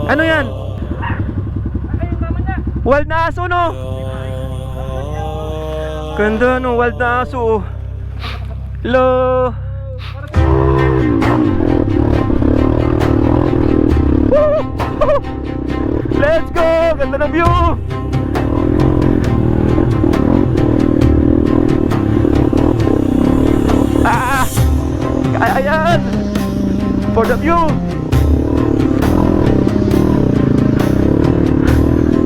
Ano yan? Wild na aso, no? Ganda, no? Wild na aso. Hello. Woo! Let's go! Ganda ng view! Ah! Ayan! For the view!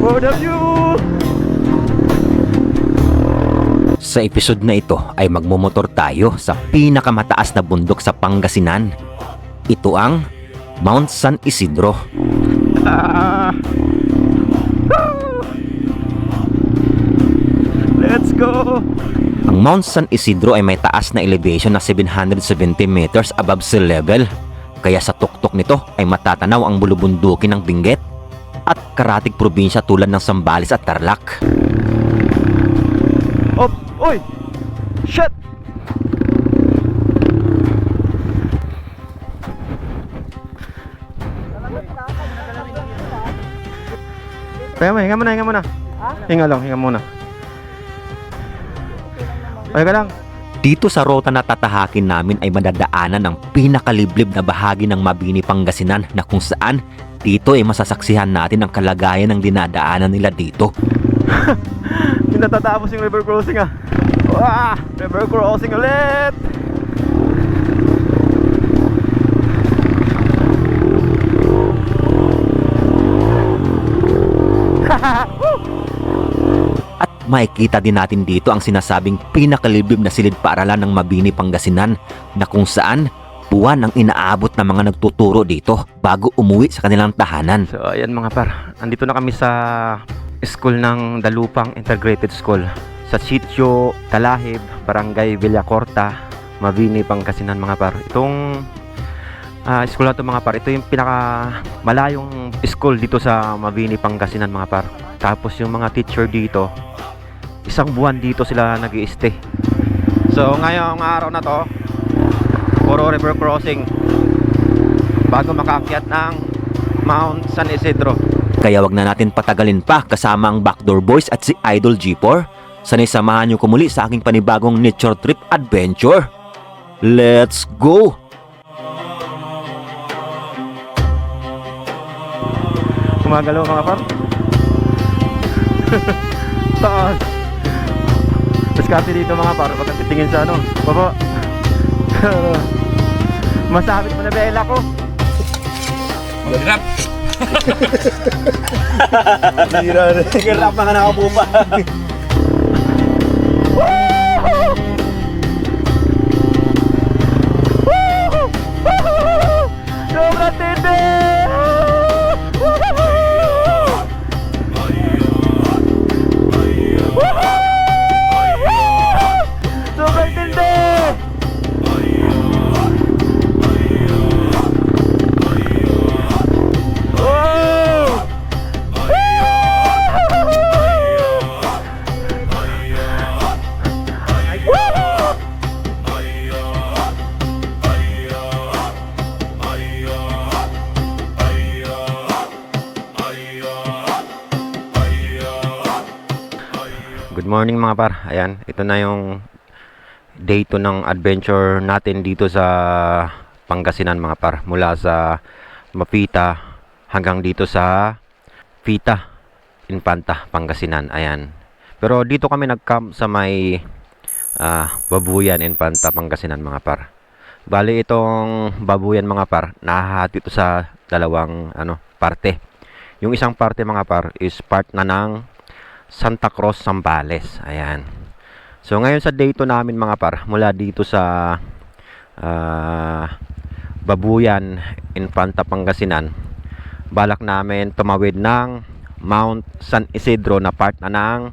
For the view! Sa episode na ito ay magmomotor tayo sa pinakamataas na bundok sa Pangasinan. Ito ang Mount San Isidro. Let's go! Ang Mount San Isidro ay may taas na elevation na 770 meters above sea level. Kaya sa tuktok nito ay matatanaw ang bulubundukin ng Benguet at karatig probinsya tulad ng Zambales at Tarlac. Oh, oy! Shit! Hinga muna, hinga muna. Hinga lang, hinga muna. Hinga lang. Dito sa rota na tatahakin namin ay madadaanan ang pinakaliblib na bahagi ng Mabini, Pangasinan na kung saan dito ay masasaksihan natin ang kalagayan ng dinadaanan nila dito. Hindi natatapos yung river crossing ah. Wah! River crossing ulit! At makikita din natin dito ang sinasabing pinakaliblib na silid paaralan ng Mabini, Pangasinan na kung saan buwan ang inaabot ng mga nagtuturo dito bago umuwi sa kanilang tahanan. So ayan mga par, andito na kami sa school ng Dalupang Integrated School sa Sitio Talahib, Barangay Villacorta, Mabini, Pangasinan mga par. Itong school na ito mga par, ito yung pinaka malayong school dito sa Mabini, Pangasinan mga par. Tapos yung mga teacher dito, isang buwan dito sila nag-i-stay. So ngayong araw na to, puro river crossing bago makaakyat ng Mount San Isidro. Kaya wag na natin patagalin pa kasama ang Backdoor Boys at si Idol G4. Sana'y samahan nyo ko muli sa aking panibagong nature trip adventure. Let's go! Gumagalaw mga par. Taas. Diskarte dito mga par, pag titingin sa ano, baba. Masabit mo na bela ko. Mag-rap! Hira na. Mag-rap mga nakapupa! Sobrang tindi! Sobrang tindi! Oh! Good morning mga par. Ayan, ito na yung day 2 ng adventure natin dito sa Pangasinan mga par. Mula sa Mapita hanggang dito sa Fita, Infanta, Pangasinan. Ayan. Pero dito kami nag-camp sa may Babuyan, Infanta, Pangasinan mga par. Bali itong Babuyan mga par, nahahati ito sa dalawang parte. Yung isang parte mga par is part na ng Santa Cruz, Zambales. Ayan. So ngayon sa day 2 namin mga par, mula dito sa Babuyan, Infanta, Pangasinan, balak namin tumawid ng Mount San Isidro na part na ng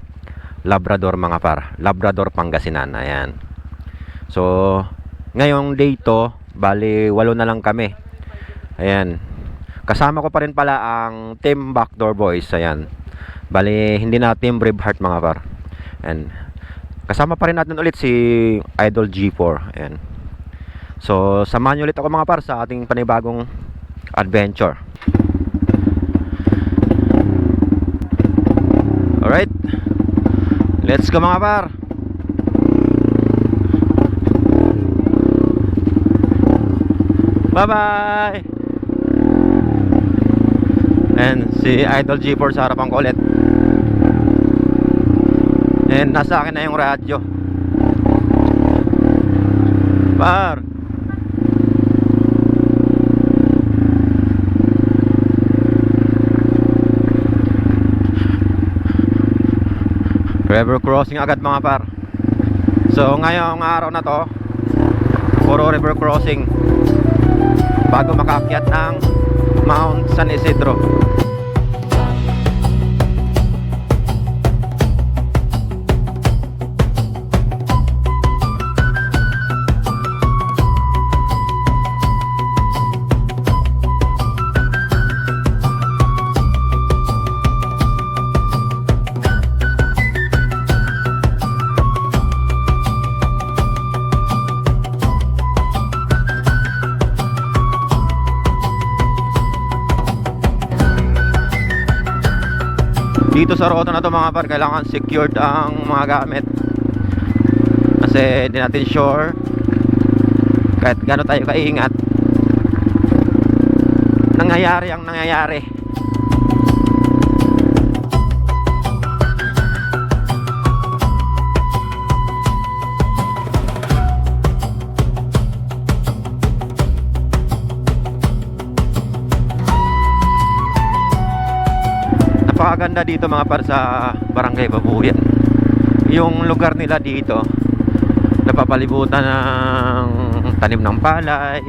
Labrador mga par. Labrador, Pangasinan. Ayan. So ngayong day 2, bali 8 na lang kami. Ayan. Kasama ko pa rin pala ang Team Backdoor Boys. Ayan. Bali, hindi na Team Braveheart mga par. And kasama pa rin natin ulit si Idol G4. Ayan. So, samahan nyo ulit ako mga par sa ating panibagong adventure. Alright, let's go mga par. Bye bye. And si Idol G4 sa harapan ko ulit. And nasa akin na yung radyo. Par. River crossing agad mga par. So ngayong araw na to, puro river crossing bago makaakyat ng Mount San Isidro. Dito sa ruta na to mga par, kailangan secured ang mga gamit kasi di natin sure kahit gano'n tayo kaingat nangyayari ang nangyayari. Napakaganda dito mga par sa Barangay Babuyan. Yung lugar nila dito napapalibutan ng tanim ng palay,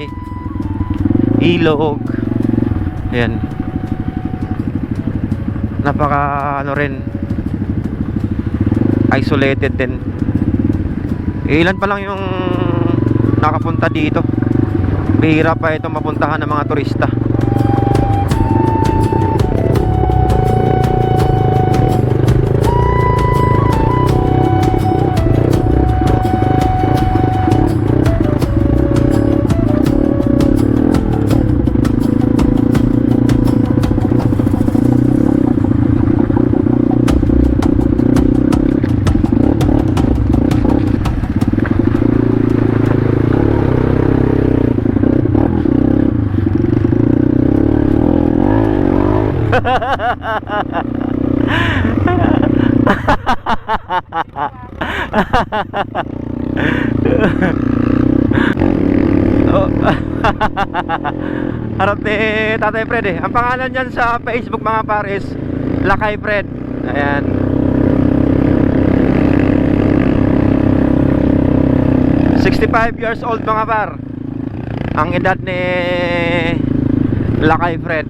ilog. Ayan. Napaka ano rin, isolated din. Ilan pa lang yung nakapunta dito. Bihira pa ito mapuntahan ng mga turista. Oh. Harap ni Tatay Fred eh. Ang pangalan niyan sa Facebook mga pares, Lakay Fred. Ayan. "65 years old mga par ang edad ni Lakay Fred.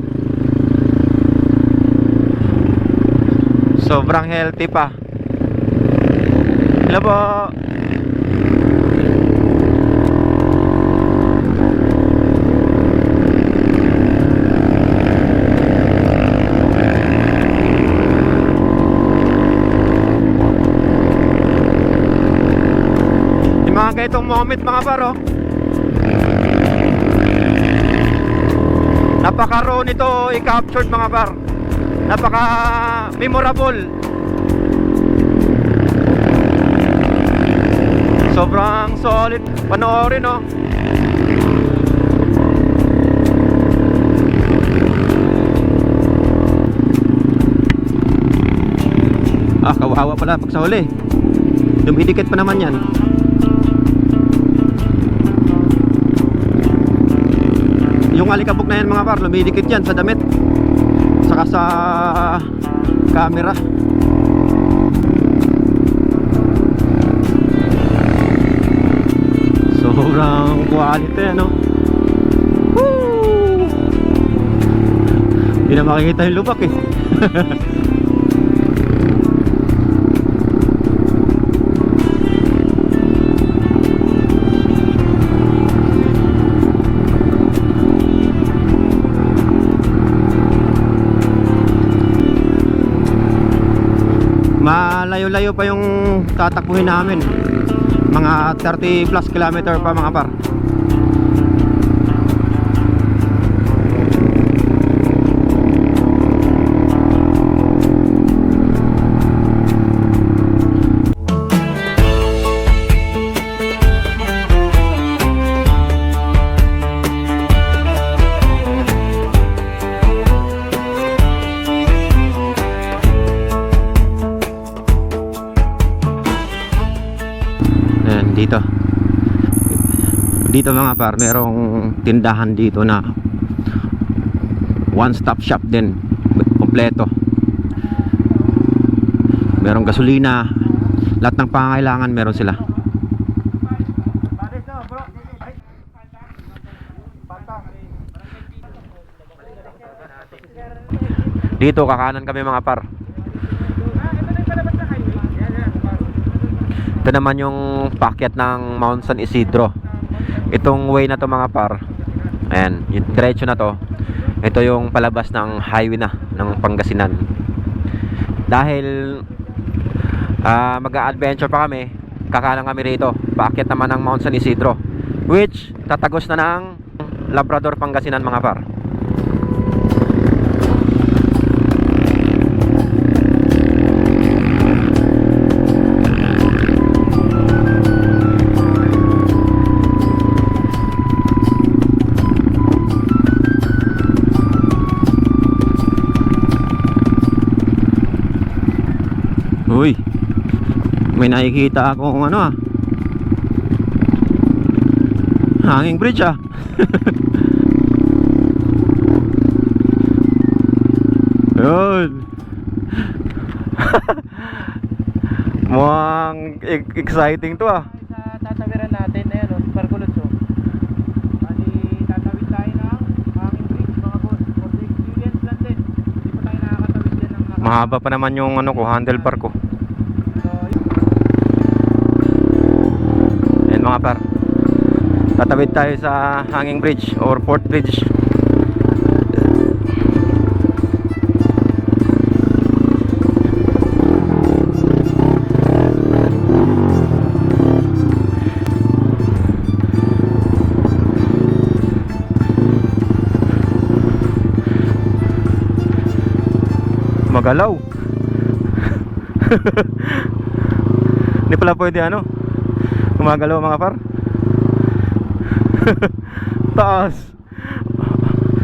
Sobrang healthy pa. Hello po. Yung mga ganitong moment mga paro, napaka-raw nito i-captured mga par. Napaka memorable. Sobrang solid panoorin, no? Kawawa pala pag sa huli. Dumidikit pa naman yan. Yung alikabok na yan mga par, lumidikit yan sa damit saka sa camera. Sobrang quality, ano? Woo! Hindi na makikita yung lubak eh. Malayo-layo pa yung tatakbuhin namin. Mga 30 plus kilometer pa mga par. Dito mga par, merong tindahan dito na one stop shop din, kompleto. Merong gasolina, lahat ng pangangailangan meron sila. Dito kakanan kami mga par. Ito naman yung paakyat ng Mount San Isidro. Itong way na to mga par, ayan, yung diretso na to, ito yung palabas ng highway na ng Pangasinan. Dahil mag-a-adventure pa kami, kakanan kami rito, paakyat naman ng Mount San Isidro, which tatagos na ng Labrador, Pangasinan mga par. Uy, may nakikita akong ano hanging bridge Yun. Mukhang exciting to Sa tatawiran natin, ayan o, Pargulot o. Bali, tatawid tayo ng hanging bridge mga boss. For the experience lang din. Hindi pa tayo nakakatawid din ng Mahaba pa naman yung ano ko, handlebar ko. Ayan mga par, tatawid tayo sa hanging bridge or port bridge. Magalaw. Hindi pala pwede ano, gumagalaw mga par. Taas.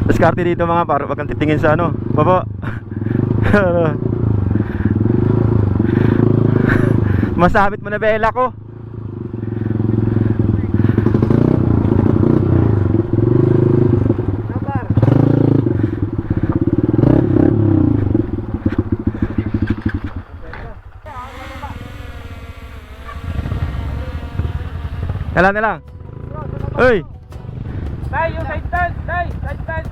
Diskarte dito mga par, wag kang titingin sa ano, baba. Masabit mo na bela ko. Kailan na lang. Uy! Tay, yung side stand! Tay, side stand!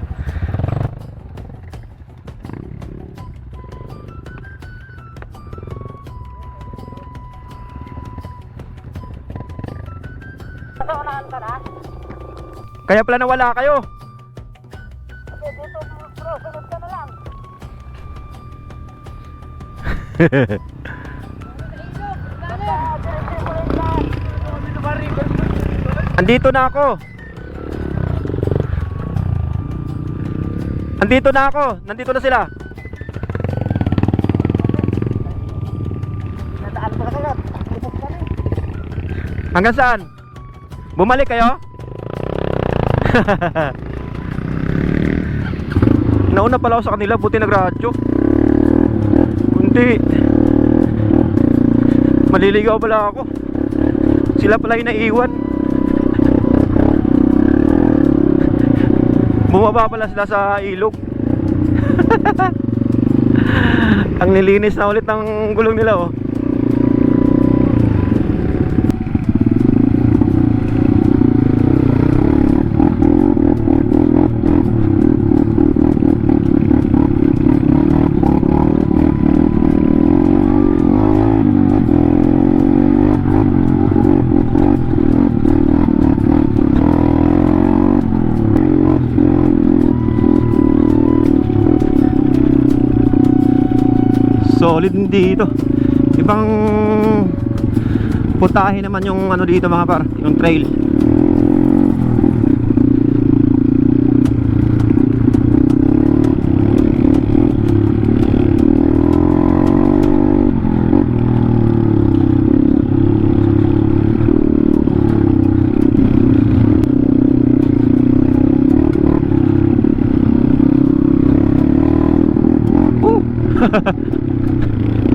Kaya pala nawala kayo. Dito, bro, sunod ka na lang. Andito na ako. Andito na ako. Nandito na sila. Hanggang saan? Bumalik kayo? Nauna pala ako sa kanila, buti nagradyo. Kundi maliligaw pala ako. Sila pala yung naiiwan. Bumaba pala sila sa ilog. Ang nilinis na ulit ng gulong nila oh. Solid din dito. Ibang putahe naman yung ano dito mga par, yung trail.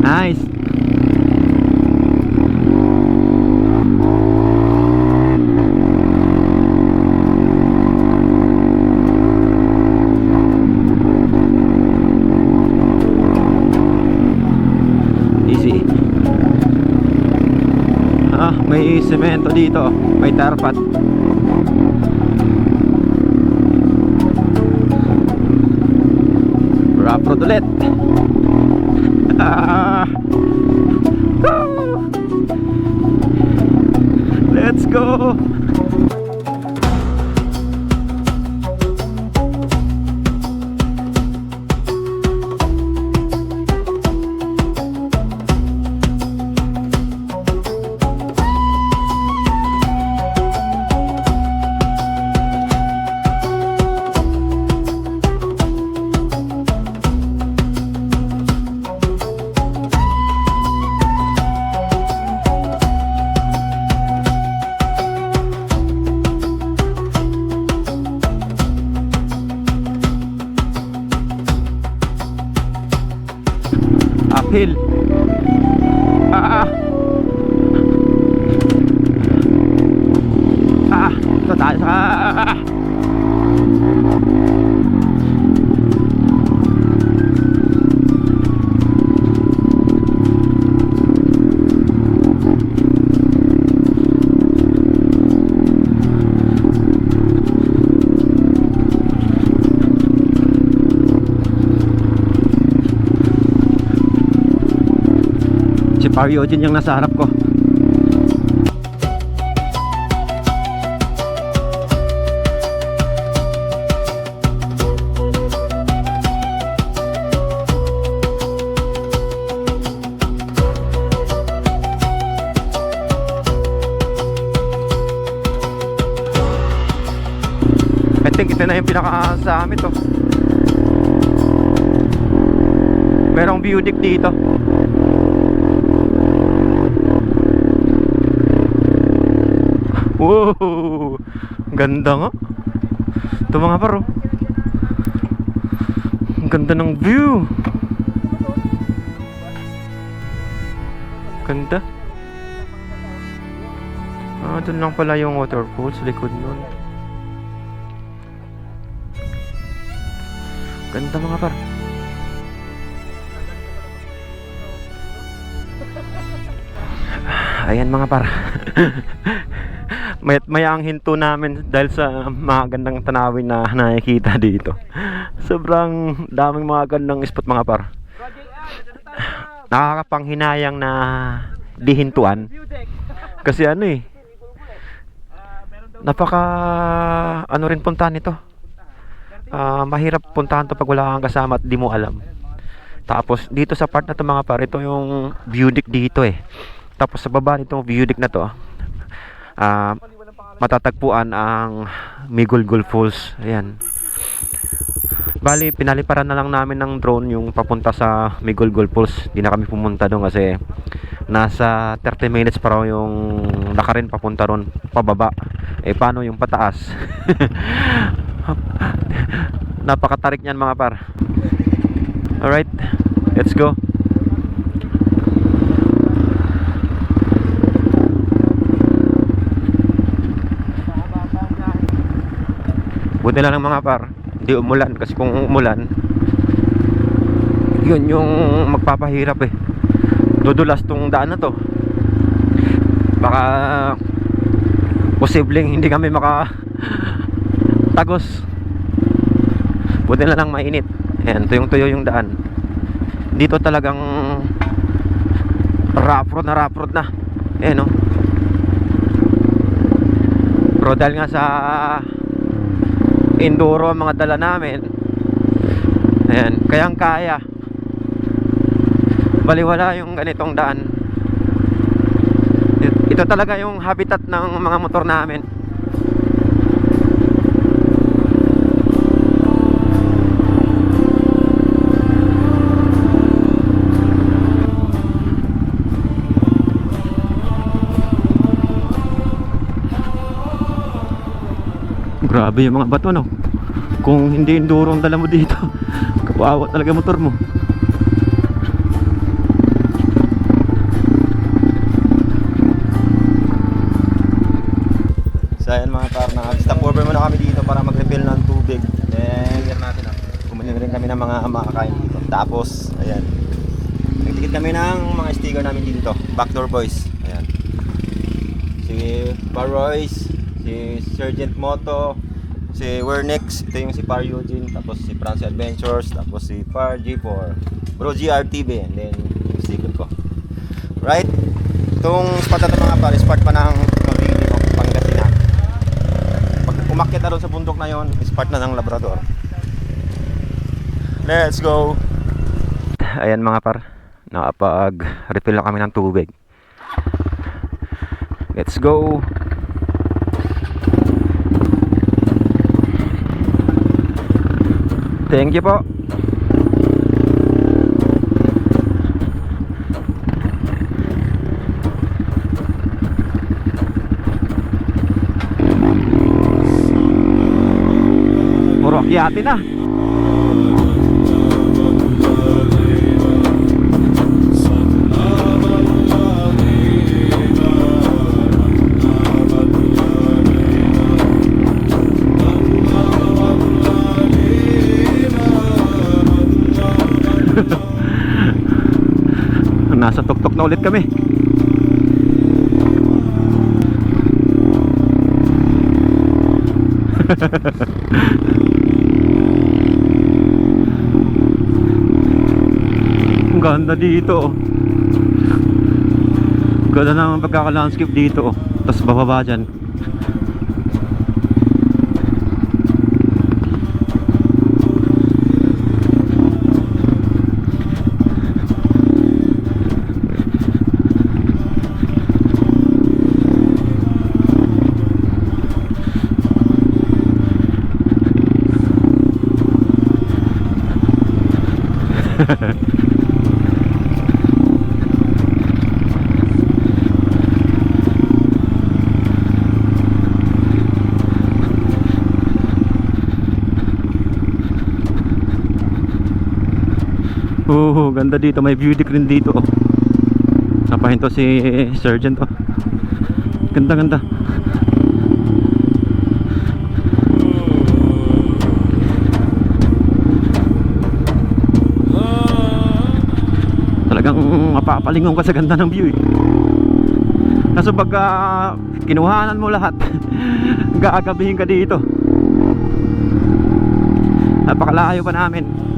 Nice. semento dito, may tarpat. Rough road ulit. Let's go. Uphill. Ito tayo sa si Pario Eugene yung nasa harap ko. I think ito na yung pinaka sa amin to. Merong view deck dito. Wow, ganda nga. Ito mga paro, ang ganda ng view. Ganda. Doon lang pala yung waterfall sa likod nun. Ganda mga paro. Ayan mga par. May ang hinto namin dahil sa mga gandang tanawin na nakikita dito. Sobrang daming mga gandang spot mga par. Nakakapanghinayang na dihintuan. Kasi ano eh, napaka ano rin puntahan nito. Mahirap puntahan to pag wala kang kasama at di mo alam. Tapos dito sa part na to mga par, ito yung view deck dito eh. Tapos sa baba nitong view deck na to, matatagpuan ang Migulgul Falls. Ayan. Bali, pinaliparan na lang namin ng drone yung papunta sa Migulgul Falls. Di na kami pumunta doon kasi nasa 30 minutes pa raw yung lakarin papunta ron pababa. Eh paano yung pataas? Napakatarik niyan mga par. Alright, let's go. Buti lang ng mga par, hindi umulan. Kasi kung umulan, yun yung magpapahirap eh. Dudulas tong daan na to. Baka posibleng hindi kami makatagos. Buti na lang mainit. Ayan, tuyong-tuyo yung daan. Dito talagang rough road na. Ayan, no? Pero dahil nga sa enduro ang mga dala namin, ayan, kayang kaya. Baliwala yung ganitong daan. Ito talaga yung habitat ng mga motor namin. Grabe yung mga bato, no? Kung hindi enduro ang dala mo dito, kawawa talaga motor mo. So ayan mga par, stop over muna kami dito para mag-refill ng tubig. Then yan natin, bumili rin kami ng mga makakain dito. Tapos ayan, nagtikit kami ng mga sticker namin dito, Backdoor Boys. Ayan. si Paroyce, si Sergeant Moto, si Wernex, ito yung si Par Eugene, tapos si France Adventures, tapos si Par G4, Bro GRTV, and then yung sticker ko. Right? Itong spot na ito mga par, is part pa ng Mabini, Pangasinan. Pag umakyat na doon sa bundok na yon, is part na ng Labrador. Let's go! Ayan mga par, nakapag-refill na kami ng tubig. Let's go! Thank you po. Puro akyati na. Nasa tuktok na ulit kami. Ang ganda dito. Ganda ng pagkaka-landscape dito. Tapos bababa dyan. Ganda dito, may beauty queen dito. Napahinto si Sergeant. Ganda ganda. Talagang mapapalingon ka sa ganda ng view eh. Kaso pagka kinuhanan mo lahat, gaagabihin ka dito. Napakalayo pa namin.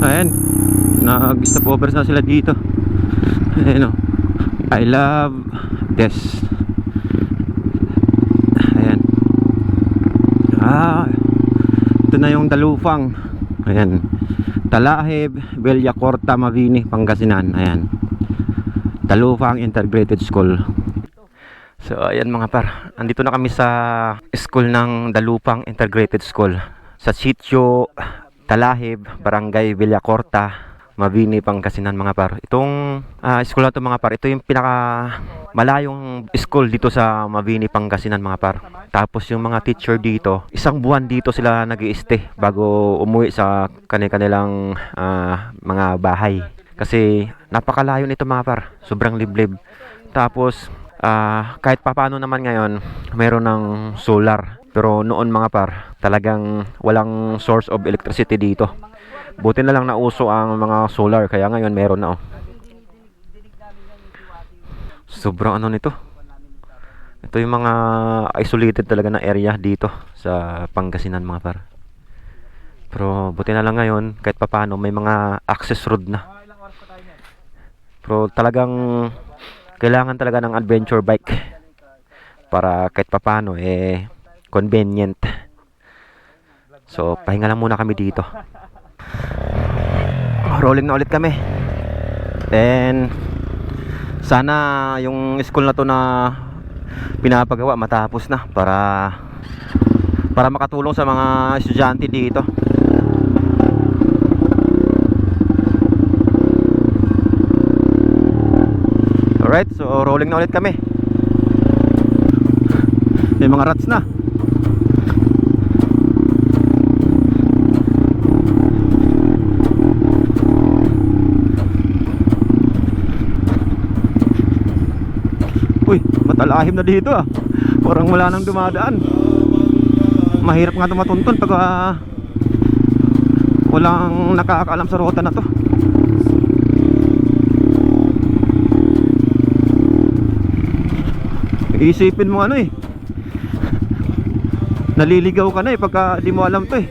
Ayan, nag-stop over na sila dito. Ayan o, I love this. Ayan. Ito na yung Dalufang. Ayan, Talahib, Villacorta, Mabini, Pangasinan. Ayan, Dalufang Integrated School. So ayan mga par, andito na kami sa school ng Dalupang Integrated School sa sitio Talahib, Barangay Villacorta, Mabini, Pangasinan mga par. Itong school na ito mga par, ito yung pinaka malayong school dito sa Mabini, Pangasinan mga par. Tapos yung mga teacher dito, isang buwan dito sila nag-i-stay bago umuwi sa kanilang mga bahay. Kasi napakalayo nito mga par, sobrang liblib. Tapos kahit papaano naman ngayon, meron ng solar. Pero noon mga par, talagang walang source of electricity dito. Buti na lang nauso ang mga solar, kaya ngayon meron na. Sobrang ano nito. Ito yung mga isolated talaga na area dito sa Pangasinan mga par. Pero buti na lang ngayon, kahit papaano may mga access road na. Pero talagang kailangan talaga ng adventure bike para kahit papaano convenient. So pahinga lang muna kami dito. Rolling na ulit kami. Then sana yung school na to na pinapagawa matapos na para makatulong sa mga estudyante dito. Alright, so rolling na ulit kami. May mga rats na. Uy, matalahim na dito ah. Parang wala nang dumadaan. Mahirap nga tumatunton pag walang nakakaalam sa ruta na to. Iisipin mo ano eh, naliligaw ka na eh pagka di mo alam to eh.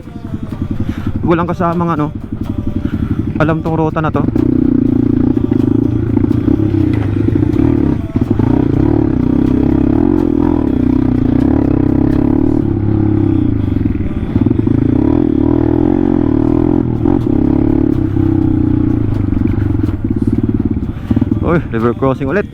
Walang kasamang ano, alam tong ruta na to. Uy, river crossing ulit.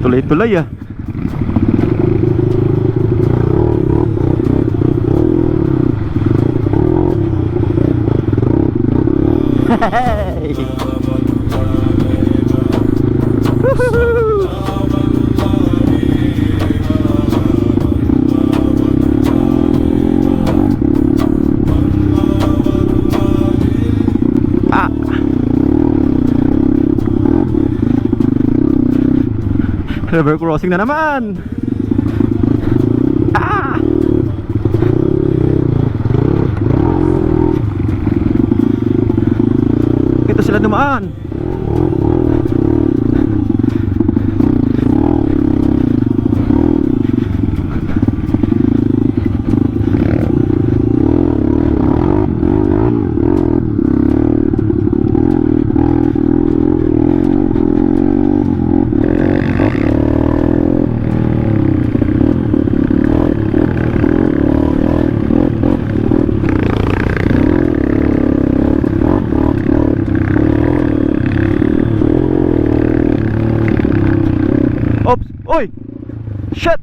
Tuloy-tuloy ah. Hey! Woohoo! Ah! River crossing na naman. Ah! Ito sila dumaan. Oops! Oy! Shit!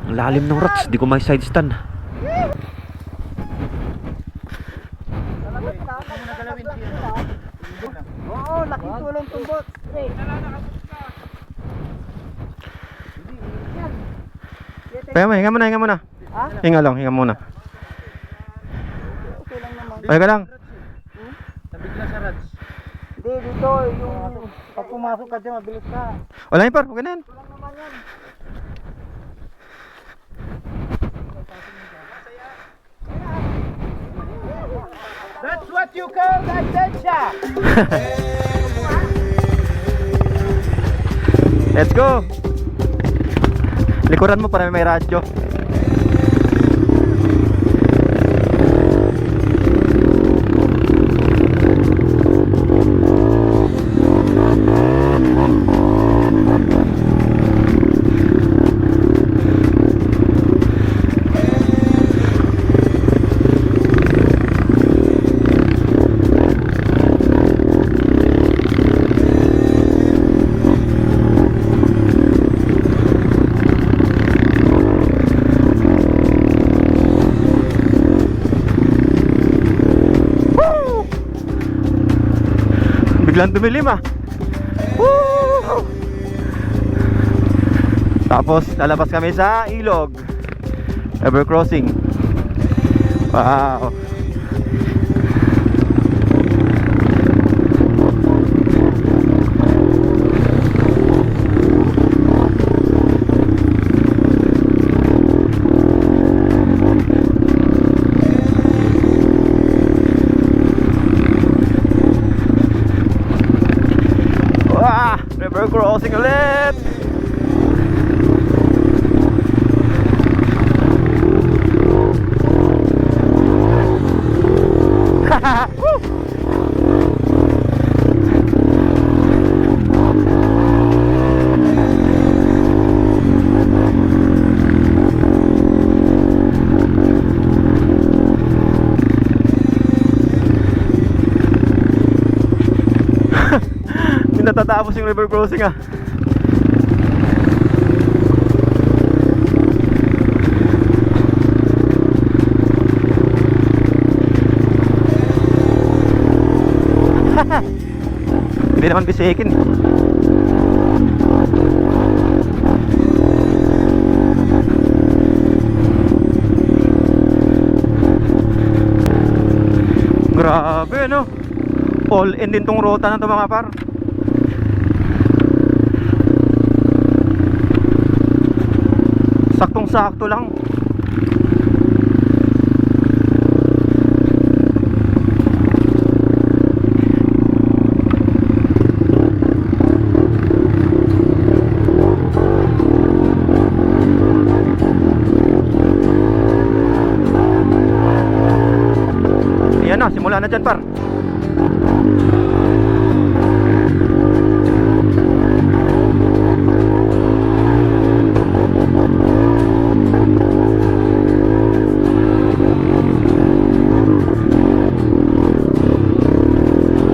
Ang lalim ng rocks, di ko may side stand. Oo, laking tulong tumbot. Hinga muna, hinga muna. Ha? Hinga lang, hinga muna. Okay lang naman. Hinga lang. Nabigla sa rats. Hindi, dito yung pag pumasok ka dyan, mabilis ka. Wala yun par, huwag na yan. Lang naman yan. That's what you call adventure! Let's go! Likuran mo para may radyo. Biglang dumilim ah. Woo! Tapos lalabas kami sa ilog. River crossing. Wow. River crossing ulit. Hindi natatapos yung river crossing ah. Hindi naman bisikin. Grabe, no? All in din tong rota na to mga par. Saktong sakto lang. Ayan na, simula na dyan par.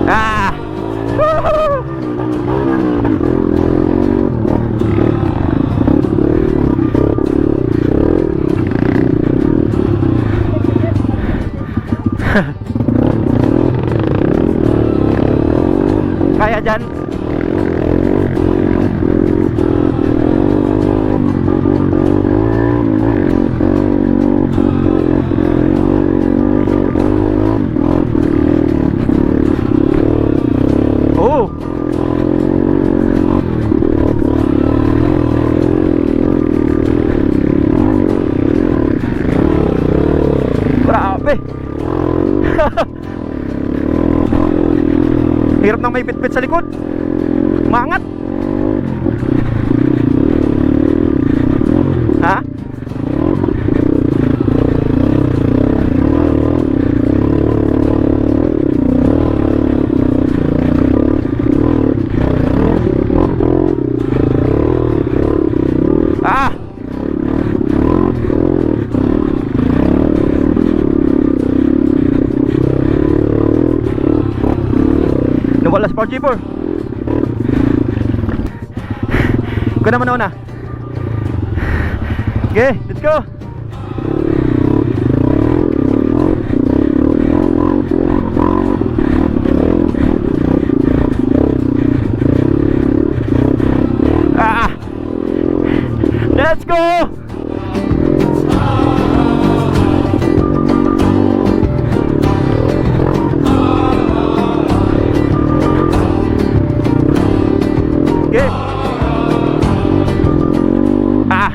Ah! Kaya dyan? Oo. Grabe. Hirap nang may pitpit sa likod. Mangat. Ha? Ah! Nawala si Power Jeeper. Ikaw naman una. Okay, let's go. Ah! Let's go! Okay. Ah.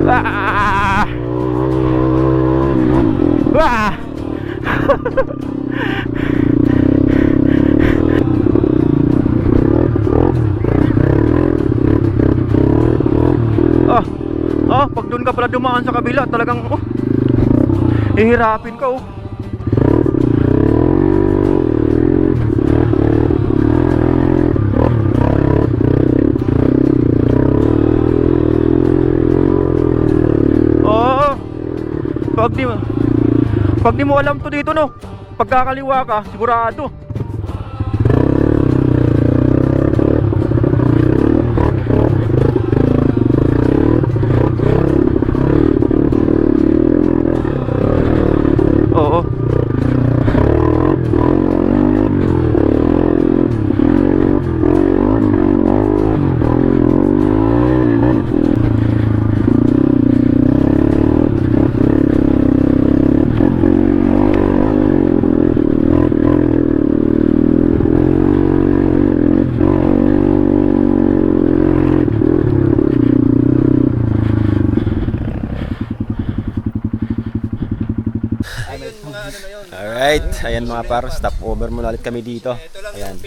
Ah. Ah. Pag doon ka pala dumaan sa kabila, talagang hihirapin ka. Pag di mo alam to dito, no, pagkakaliwa ka, sigurado. Oo. Alright, ayan mga par, stop over muna ulit kami dito. Ayan.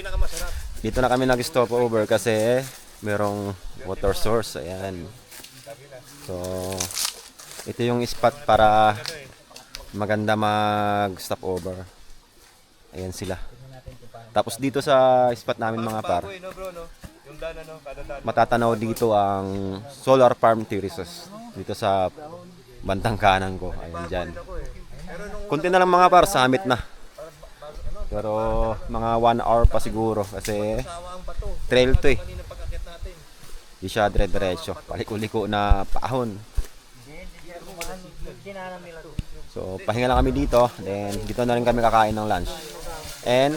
Dito na kami nag-stop over kasi merong water source. Ayan. So, ito yung spot para maganda mag-stop over. Ayan sila. Tapos dito sa spot namin mga par, matatanaw dito ang solar farm terraces. Dito sa bantang kanan ko. Ayan dyan. Kunti na lang mga par, summit na. Pero mga 1 hour pa siguro kasi trail to eh. Di siya dire-diretso. Paliko-liko na paahon. So pahinga lang kami dito. Then dito na rin kami kakain ng lunch. And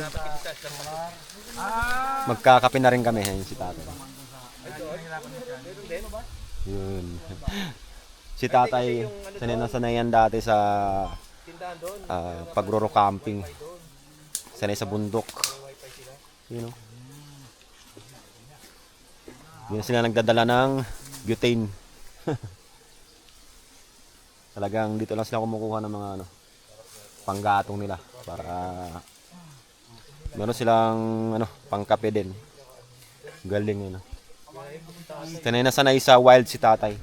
magkakape na rin kami. Ayun si tatay. Yun. Si tatay, sanay na sanay yan dati sa pagroro camping. Sanay sa bundok. You know. Yun sila nagdadala ng butane. Talagang dito lang sila kumukuha ng mga panggatong nila para meron silang pangkape din. Galing yun. Sanay na sanay sa wild si tatay.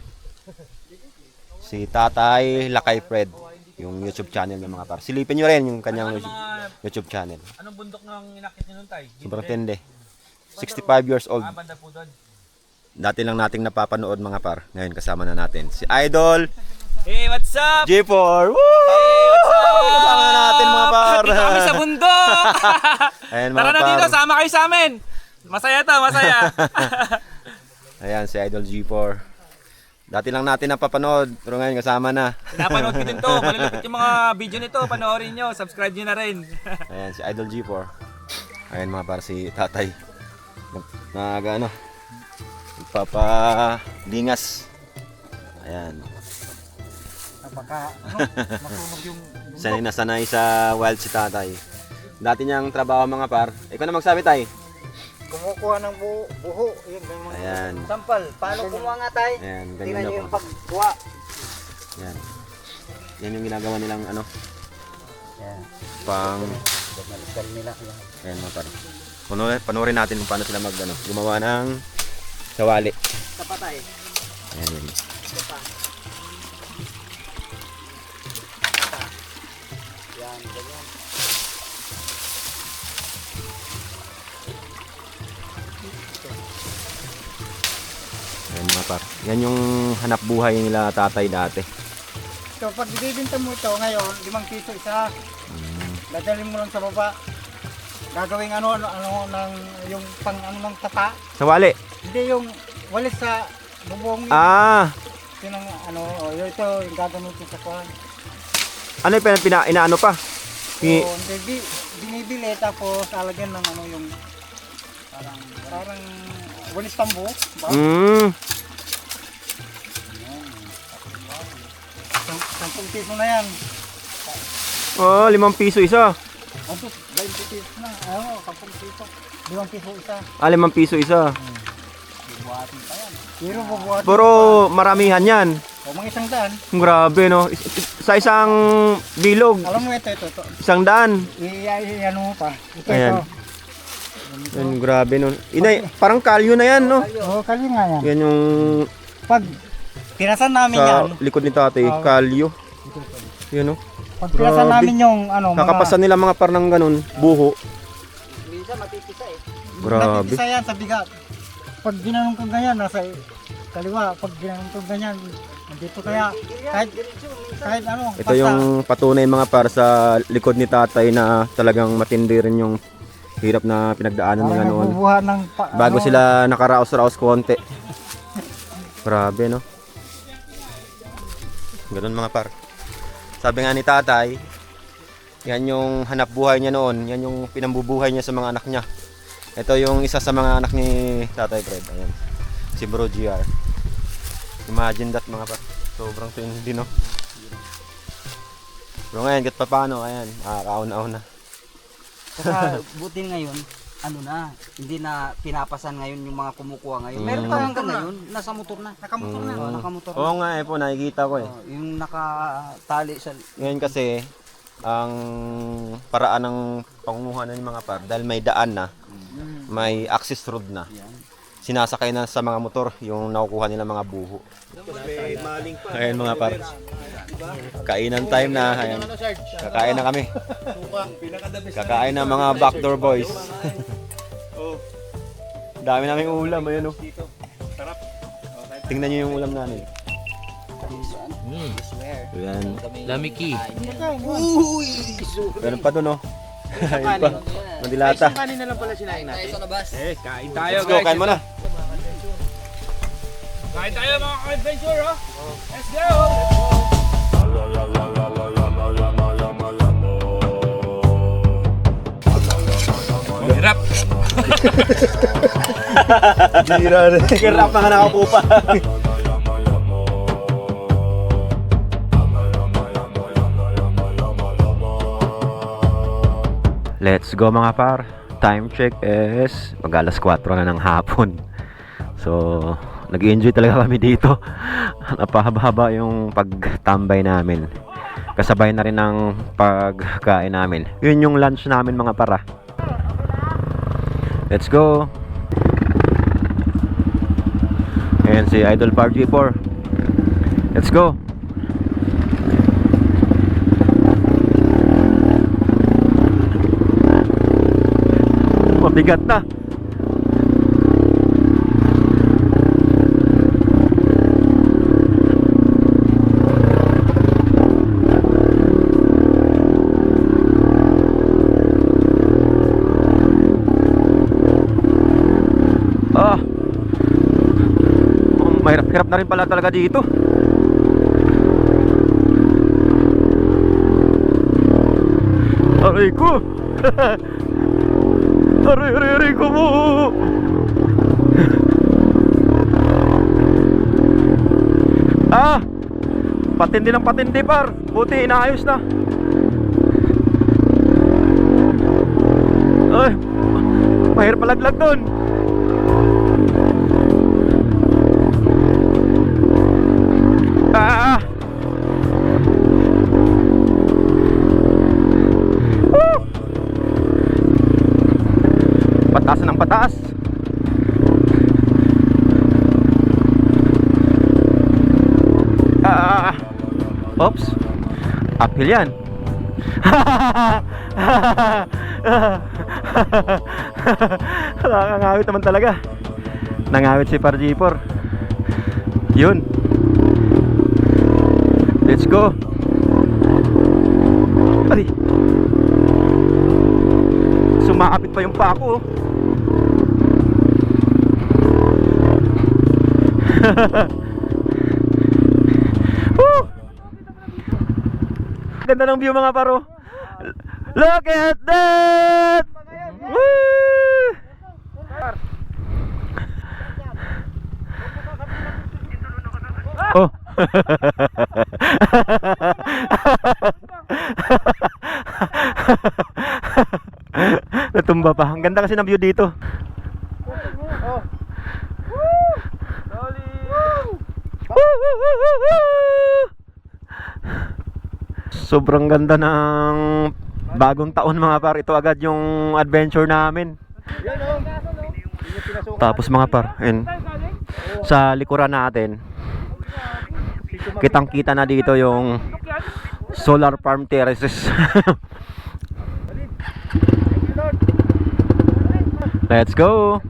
Si Tatay Lakay Fred, yung YouTube channel ng mga par. Silipin nyo rin yung kanyang YouTube channel. Anong bundok ng inakit niyo nun, Tay? Sobrang tende. 65 years old. Banda po doon. Dati lang nating napapanood mga par. Ngayon kasama na natin si Idol Hey, what's up? G4. Woo! Hey, what's up? Kasama na natin mga par. Dito kami sa bundok. Ayan mga Tara na par. dito, sama kayo sa amin. Masaya to, masaya. Ayan si Idol G4. Dati lang natin napapanood, pero ngayon kasama na. Napanood ko din to. Malalapit yung mga video nito. Panoorin nyo. Subscribe nyo na rin. Ayan si Idol G4. Ayan mga par, si Tatay. Nagpapalingas. Ayan. Masunog yung... Sanay na sanay sa wild si Tatay. Dati niyang trabaho mga par. Ikaw na magsabi tay. Kumukuha ng buho. Yun, mga Ayan. sampal. Paano kumuha nga tayo? Ayan, Tingnan ganyan nyo ako. yung pagkuha. Ayan. Yan yung ginagawa nilang Yan. pang... Nalisal nila. Ayan mga par. Panoorin natin kung paano sila gumawa ng sawali. Kapatay. Ayan yun. Ito pa. Yan, ganyan. Ayan mga par. Yan yung hanap buhay nila tatay dati. So pag ibibinta mo ito ngayon, 5 piso isa. Dadalhin mo lang sa baba. Gagawing ano ng yung pang ng tata. Sawali. Hindi yung walis sa bubong. Ah! Yun ang ito yung gagamitin sa kuhan. Ano yung inaano pa? So, hindi binibili tapos alagyan ng yung parang walis tambo. Mm. 10 piso na yan. Oh, 5 piso isa. Ano, 20 piso na. 10 piso. 5 piso isa. Ah, 5 piso isa. Bubuhatin pa yan. Pero bubuhatin Pero maramihan yan. o mga 100. Grabe no. Sa isang bilog, Alam mo ito. 100. Ano mo pa. Ito. Ayan. Yan, grabe no. Inay, parang kalyo na yan no. Oo, kali nga yan. Yan yung Pag pinasan namin sa yan. likod ni tatay, kalyo. Yan no. Pag pinasan Grabe. namin yung Kakapasan nila mga parang ganun, buho. Minsan matipisa eh. Grabe. Matipisa yan sa bigat. Pag ginanong kang ganyan, nasa kaliwa. Pag ginanong kang ganyan, nandito kaya. Kahit ano. Ito yung patunay mga par sa likod ni tatay na talagang matindi rin yung hirap na pinagdaanan nila noon. Nagbubuhat ng Bago sila nakaraos-raos konti. Grabe no. Ganun mga par. Sabi nga ni tatay, yan yung hanap buhay niya noon. Yan yung pinambubuhay niya sa mga anak niya. Ito yung isa sa mga anak ni Tatay Fred. Ayan. Si Bro GR. Imagine that mga par. Sobrang tindi no. Pero ngayon, kahit pa paano, ayan, kauna-una. Saka buti ngayon, hindi na pinapasan ngayon yung mga kumukuha ngayon. Meron pa hanggang ngayon, nasa motor na. Nakamotor na. Nakamotor na. Oo nga po, nakikita ko eh. Yung nakatali sa... Ngayon kasi, ang paraan ng pangunguha ng mga par, dahil may daan na, may access road na, sinasakay na sa mga motor yung nakukuha nila mga buho. Ayan mga par. Kainan time na. Ayan. Kakain na kami. Kakain na mga backdoor boys. Dami naming ulam. Ayan o. Tingnan nyo yung ulam namin. Ayan. Dami ki. Meron pa doon o. Ayun pa. Mandilata. Kanina lang pala sinain natin. Kain tayo Let's go, kain mo na. Kain tayo mga ka-adventure, oh. Let's go! Bira na. Hirap na nga nakaupo pa. Let's go mga par. Time check is mag-alas 4 na ng hapon. So, nag-enjoy talaga kami dito. Napahaba-haba yung pagtambay namin. Kasabay na rin ng pagkain namin. Yun yung lunch namin mga para. Let's go. Ayan si Idol Par G4. Let's go. Mabigat na. Mahirap-hirap na rin pala talaga dito. Aray ko. Aray ko mo. Patindi ng patindi par. Buti inaayos na. Ay, mahirap palaglag doon. Pataas ng pataas. Oops. Uphill yan. Nakangawit naman talaga. Nangawit si Par G4. Yun. Let's go. Ay. Sumaapit pa yung pako. Woo! Ganda ng view mga paro. Look at that! Woo! Oh. Natumba pa. Ang ganda kasi ng view dito. Sobrang ganda ng bagong taon mga par. Ito agad yung adventure namin. Tapos mga par, sa likuran natin, kitang kita na dito yung solar farm terraces. Let's go.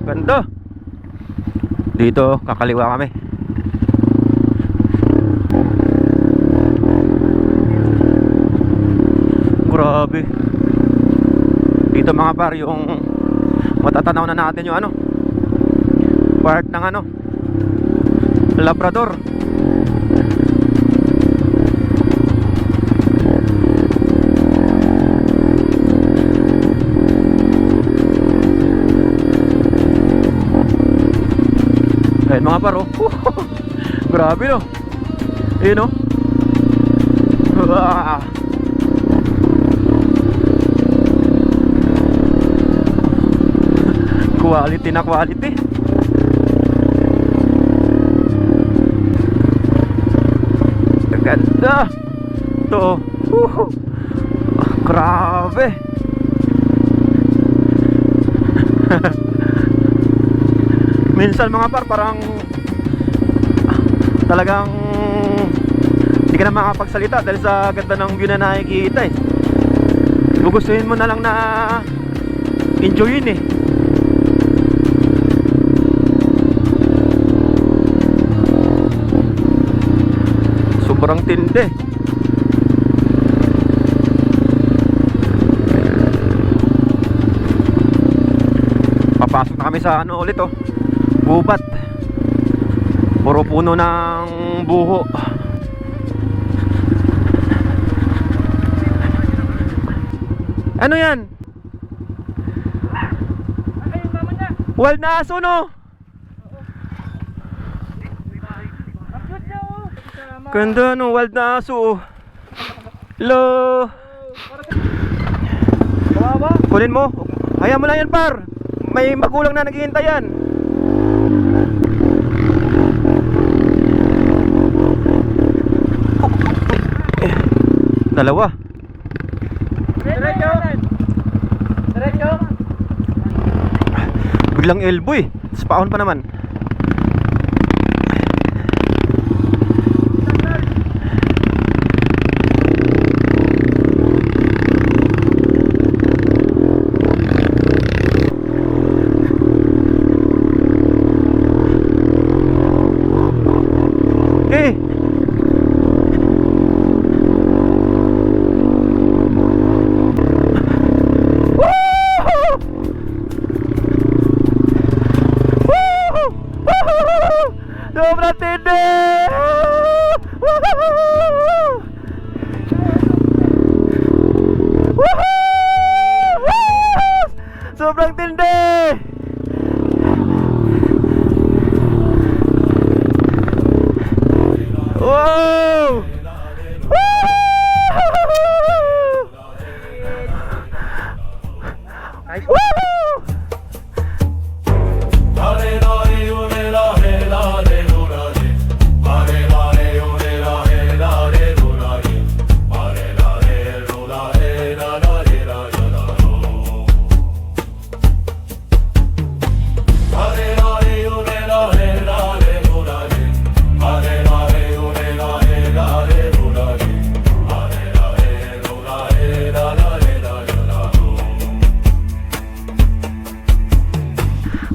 Ganda. Dito kakaliwa kami. Grabe. Dito mga par, yung matatanaw na natin yung ano, part ng ano, Labrador. Ayan mga par, oh. Grabe no. Ayun no. Quality na quality. Ganda. Ito. Grabe. Minsan mga par, parang talagang hindi ka na makapagsalita dahil sa ganda ng view na nakikita eh. Gugustuhin mo na lang na enjoyin eh. Sobrang tindi. kami sa ano ulit oh. Gubat. Puro puno ng buho. Ano yan? Ay, mama niya. Wild na aso no? Ang cute niya oh. Kasama. Ganda no, wild na aso oh. Hello. Kawawa. Kunin mo. Hayaan mo lang yan par. May magulang na naghihintay yan. Dalawa. Diretso. Diretso. Biglang elbow eh. Tapos paon pa naman. Eh. Sobrang tindi! Sobrang tindi! Wow! Woo!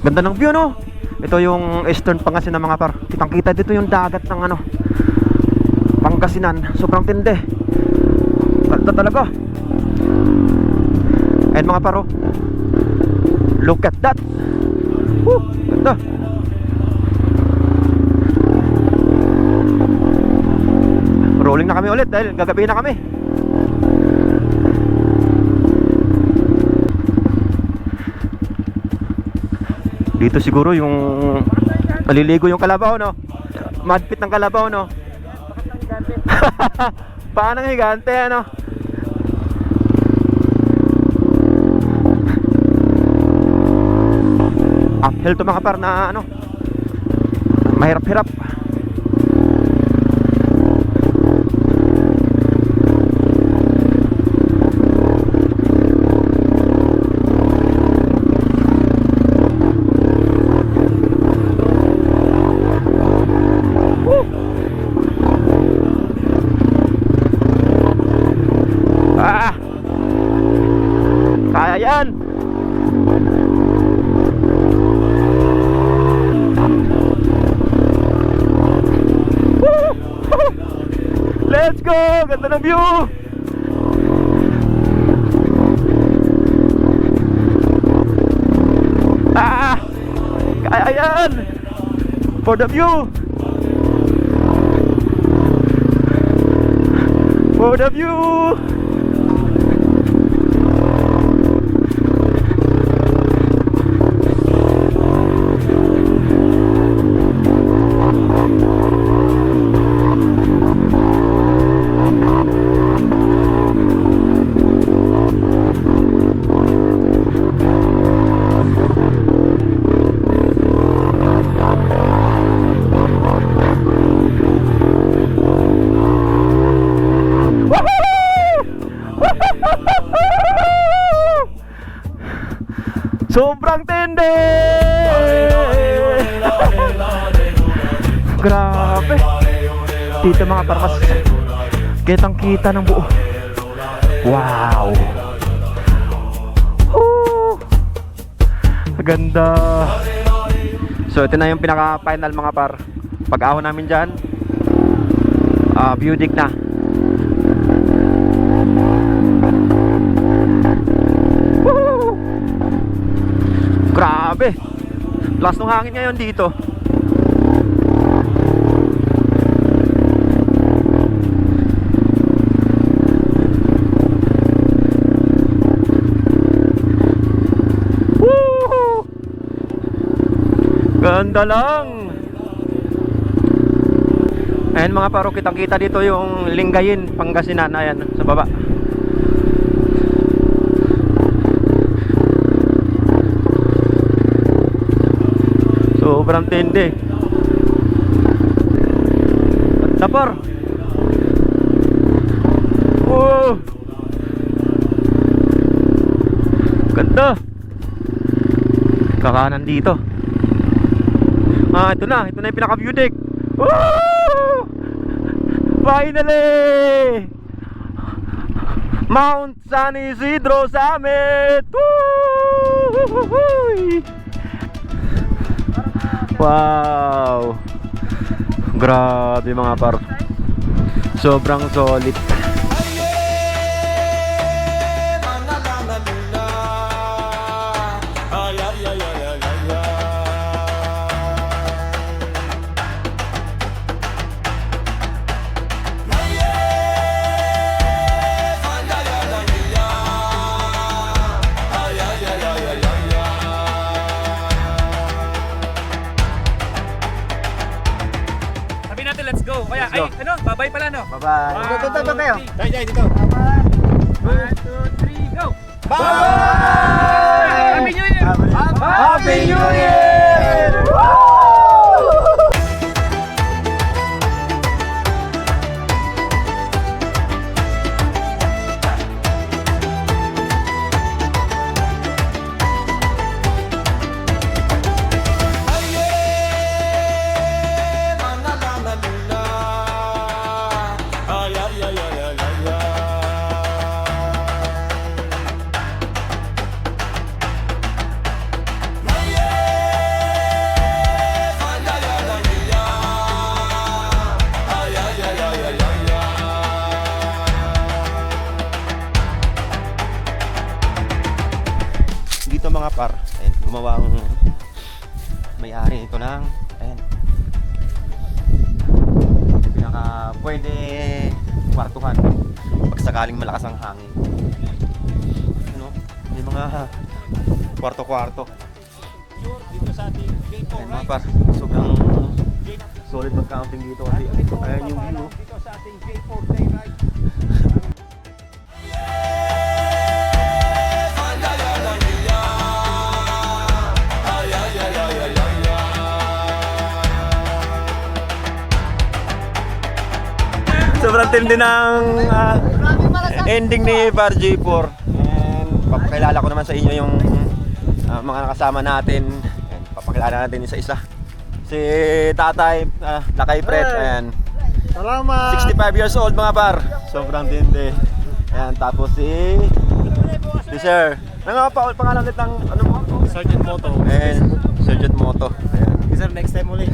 Ganda ng view no. Ito yung Eastern Pangasinan mga par. Kitang kita dito yung dagat ng ano Pangasinan. Sobrang tindi. Ganda talaga. And mga paro, look at that. Woo, ganda. Rolling na kami ulit dahil gagabi na kami. Dito siguro yung maliligo yung kalabaw no. Madpit ng kalabaw no. Paano ng higante ano. Uphill to mga par na ano. Mahirap-hirap. Kaya yan. Let's go! Ganda ng view! Kaya yan! For the view! For the view! Sobrang tindi! Grabe! Dito mga parmas, kitang kita ng buo. Wow! Woo! Ganda! So ito na yung pinaka final mga par. Pag ahon namin dyan, view deck na. Woo! Grabe! Lakas ng hangin ngayon dito. Woo! Ganda lang. Ayan mga paro, kitang kita dito yung Lingayen, Pangasinan. Ayan, sa baba. Sobrang tindi. Tapor. Wow. Ganda. Kakanan dito. Ito na yung pinaka-view deck. Woo! Finally! Mount San Isidro Summit! Woo! Wow! Grabe mga par. Sobrang solid. Sabi natin, let's go. Kaya, Let's go. ay, ano, babay pala, no? Bye-bye. Dito kayo. Dito, dito. 1, 2, 3, go! Bye! Happy New Year! Happy New Year! Dito mga par, ayan, gumawa ang may-ari ito ng ayan, pinaka pwede kwartuhan pag sakaling malakas ang hangin. Ano, may mga kwarto-kwarto Dito sa ating gate ayan mga par, sobrang solid mag-camping dito kasi ayan yung view. Dito sa ating gate 4 day ride. Sobrang tindi ng ending ni Par J4. And papakilala ko naman sa inyo yung mga nakasama natin. And papakilala natin isa-isa. Si Tatay, Lakay Fred. Ayan. Salamat. 65 years old mga par. Sobrang tindi. Ayan, tapos si Sir. Ano nga pa pangalan ulit ng ano mo? Sergeant Moto. And Sergeant Moto. Ayan. Sir, next time ulit.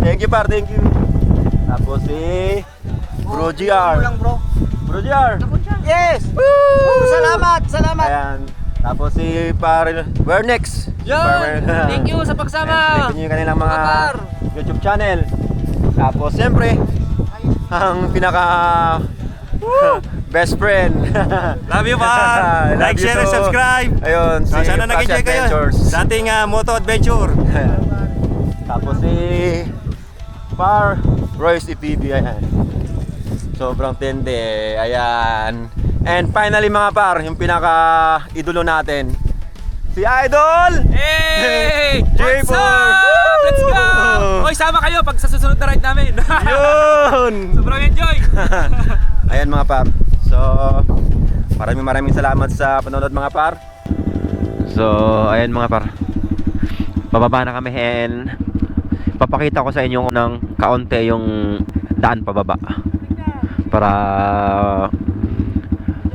Thank you par, thank you. Tapos si Bro GR. Bro GR. Yes. Salamat, salamat. Ayan. Tapos si Par Vernex. Yon! Thank you sa pagsama! Thank you yung kanilang mga Par. YouTube channel. Tapos siyempre ang pinaka best friend. Love you, Par! Love Like, you share, and too. subscribe! Ayun, si Sana Flash nag-enjoy kayo Adventures. sa ating Moto Adventure. Tapos si Par Royce TV. Ayan. Sobrang tindi. Ayan. And finally mga par, yung pinaka-idolo natin, si Idol! Hey! J4! What's up? Let's go! Hoy, sama kayo pag sa susunod na ride namin. Yun! Sobrang enjoy! Ayan mga par. So, maraming salamat sa panonood mga par. So, ayan mga par. Bababa na kami and papakita ko sa inyo ng kaunti yung daan pababa para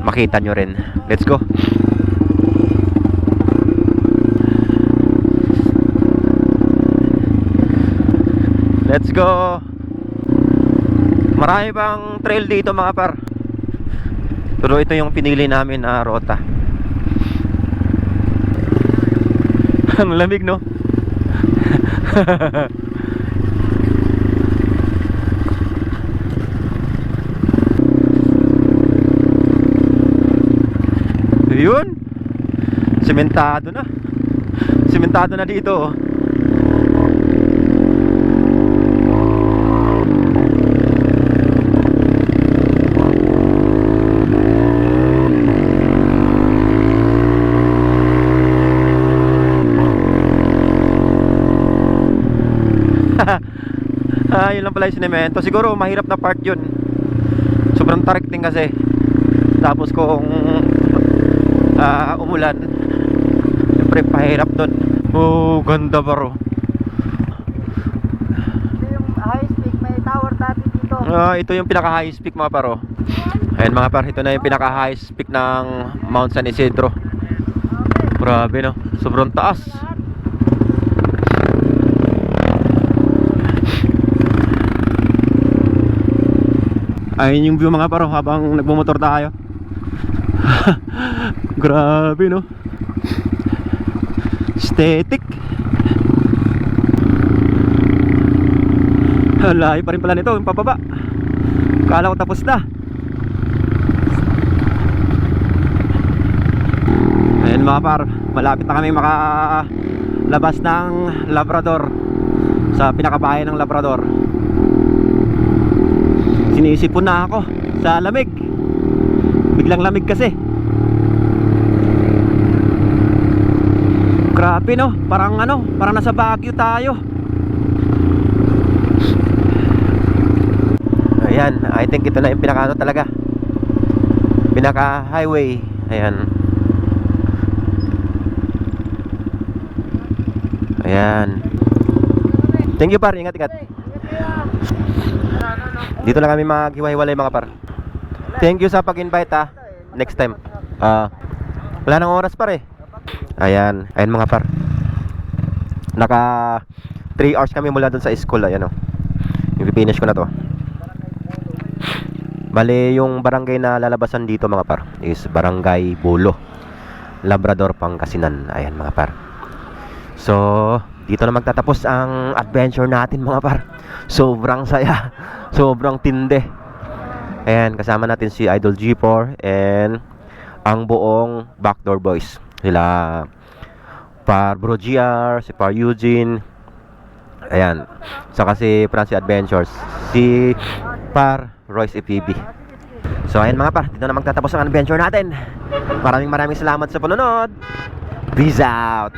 makita nyo rin. Let's go. Let's go. Marami pang trail dito mga par. Pero ito yung pinili namin na rota. Ang lamig no? Yun. Sementado na. Sementado na dito. Oh. Yun lang pala yung sinemento. Siguro mahirap na part yun. Sobrang tarik din kasi. Tapos kung umulan, siyempre pahirap dun. Oh, ganda baro. Ito yung high speed, may tower dati dito. Ito yung pinaka high peak mga paro. Ayan mga par, ito na yung pinaka high peak ng Mount San Isidro. Grabe no, sobrang taas. Ayun yung view mga paro habang nagmumotor tayo. Grabe no. Aesthetic. Layo pa rin pala nito, yung pababa. Kala ko tapos na. Ayun mga par, malapit na kami makalabas ng Labrador. Sa pinakabahay ng Labrador. Sinisipon na ako sa lamig. Biglang lamig kasi. Grabe no, parang nasa Baguio tayo. Ayan, I think ito na yung pinaka talaga. Pinaka highway. Ayan. Ayan. Thank you par, ingat-ingat. Dito na kami maghiwa-hiwalay mga par. Thank you sa pag-invite ha. Next time. Wala nang oras par eh. Ayan, ayan mga par. Naka 3 hours kami mula dun sa school. Ayan o. Yung finish ko na to. Bale, yung barangay na lalabasan dito mga par is Barangay Bulo, Labrador, Pangasinan. Ayan mga par. So, dito na magtatapos ang adventure natin mga par. Sobrang saya. Sobrang tindi. Ayan, kasama natin si Idol G4 and ang buong Backdoor Boys. Sila Par Bro GR, si Par Eugene. Ayan. Saka si Francie Adventures, si Par Royce EPB. So ayan mga par, dito na magtatapos ang adventure natin. Maraming salamat sa panonood. Peace out.